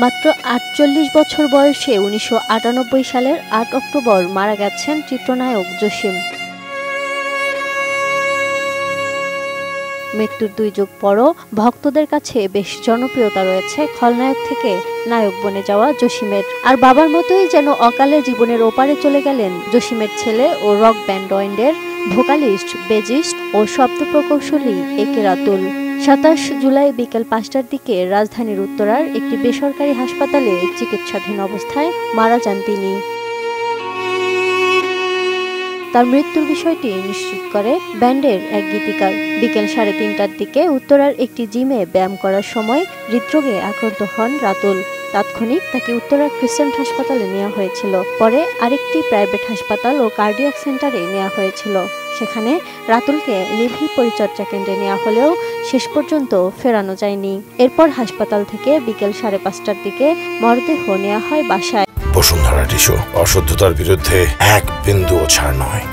মাত্র ৪৮ বছর বয়সে ১৯৯৮ সালের ৮ অক্টোবর মারা গেছেন চিত্রনায়ক জসিম। মৃত্যুর ২ যুগ পরও ভক্তদের কাছে বেশ জনপ্রিয়তা রয়েছে খলনায়ক থেকে নায়ক বনে যাওয়া জসিমের। আর বাবার মতোই যেন অকালে জীবনের ওপারে চলে গেলেন জসিমের ছেলে ও রক ব্যান্ড ওয়াইন্ডের ভোকালিস্ট, বেজিস্ট ও শব্দ প্রকৌশলী একে রাতুল। ২৭ জুলাই বিকেল ৫টার দিকে রাজধানীর উত্তরার একটি বেসরকারি হাসপাতালে চিকিৎসাধীন অবস্থায় মারা যান তিনি। তার মৃত্যুর বিষয়টি নিশ্চিত করে ব্যান্ডের এক গীতিকার। বিকেল ৩:৩০টার দিকে উত্তরার একটি জিমে ব্যায়াম করার সময় হৃদরোগে আক্রান্ত হন রাতুল। তাৎক্ষণিক তাকে উত্তরার ক্রিসেন্ট হাসপাতালে নেওয়া হয়েছিল। পরে আরেকটি প্রাইভেট হাসপাতাল ও কার্ডিয়াক সেন্টারে নেওয়া হয়েছিল। সেখানে রাতুলকে নিবিড় পরিচর্যা কেন্দ্রে নেওয়া হলেও শেষ পর্যন্ত ফেরানো যায়নি। এরপর হাসপাতাল থেকে বিকেল ৫:৩০টার দিকে মরদেহ নেওয়া হয় বাসায়। বসুন্ধরা টিস্যু, অশুদ্ধতার বিরুদ্ধে এক বিন্দুও ছাড় নয়।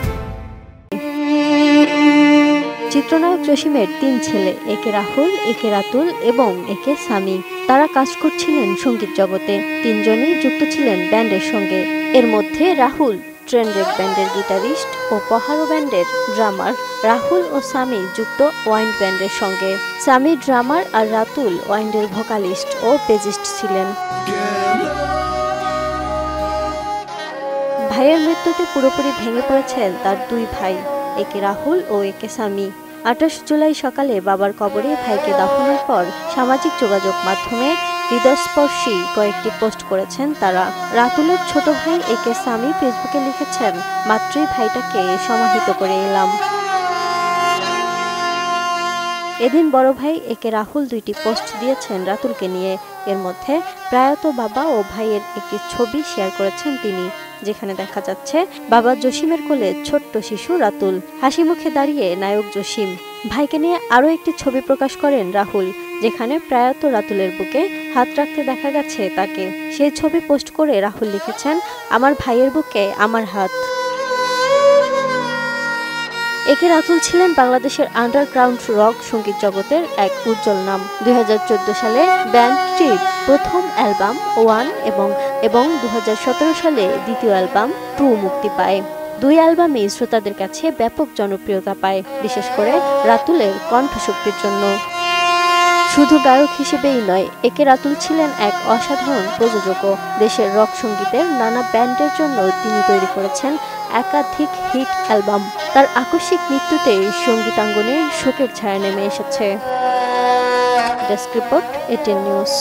চিত্রনায়ক জসিমের ৩ ছেলে, একে রাহুল, একে রাতুল এবং একে সামি। তারা কাজ করছিলেন সঙ্গীত জগতে। ৩ জনই যুক্ত ছিলেন ব্যান্ডের সঙ্গে। এর মধ্যে রাহুল ট্রেন্ডেড ব্যান্ডের গিটারিস্ট ও পহারো ব্যান্ডের ড্রামার। রাহুল ও সামি যুক্ত ওয়াইন্ড ব্যান্ডের সঙ্গে। সামি ড্রামার আর রাতুল ওয়াইন্ডের ভোকালিস্ট ও বেজিস্ট ছিলেন। ভাইয়ের মৃত্যুতে পুরোপুরি ভেঙে পড়েছেন তার ২ ভাই, একে রাহুল ও একে সামি। ২৮ জুলাই সকালে বাবার কবরে ভাইকে দাফনের পর সামাজিক যোগাযোগ মাধ্যমে হৃদয়স্পর্শী কয়েকটি পোস্ট করেছেন তারা। রাতুলের ছোট ভাই একে সামি ফেসবুকে লিখেছেন, মাত্রই ভাইটাকে সমাহিত করে এলাম। এদিন বড় ভাই একে রাহুল ২টি পোস্ট দিয়েছেন রাতুলকে নিয়ে। এর মধ্যে প্রয়াত বাবা ও ভাইয়ের একটি ছবি শেয়ার করেছেন তিনি, যেখানে দেখা যাচ্ছে বাবা জসিমের কোলে ছোট্ট শিশু রাতুল, হাসি মুখে দাঁড়িয়ে নায়ক জসিম। ভাইকে নিয়ে আরও একটি ছবি প্রকাশ করেন রাহুল, যেখানে প্রয়াত রাতুলের বুকে হাত রাখতে দেখা গেছে তাকে। সেই ছবি পোস্ট করে রাহুল লিখেছেন, আমার ভাইয়ের বুকে আমার হাত। একে রাতুল ছিলেন বাংলাদেশের আন্ডারগ্রাউন্ড রক সঙ্গীত জগতের এক উজ্জ্বল নাম। ২০১৪ সালে ব্যান্ডটির প্রথম অ্যালবাম 1 এবং ২০১৭ সালে দ্বিতীয় অ্যালবাম 2 মুক্তি পায়। ২ অ্যালবামই শ্রোতাদের কাছে ব্যাপক জনপ্রিয়তা পায়, বিশেষ করে রাতুলের কণ্ঠশক্তির জন্য। শুধু গায়ক হিসেবেই নয়, একে রাতুল ছিলেন এক অসাধারণ প্রযোজকও। দেশের রক সঙ্গীতের নানা ব্যান্ডের জন্য তিনি তৈরি করেছেন একাধিক হিট অ্যালবাম। তার আকস্মিক মৃত্যুতে সঙ্গীতাঙ্গনে শোকের ছায়া নেমে এসেছে। Desk report, ATN news.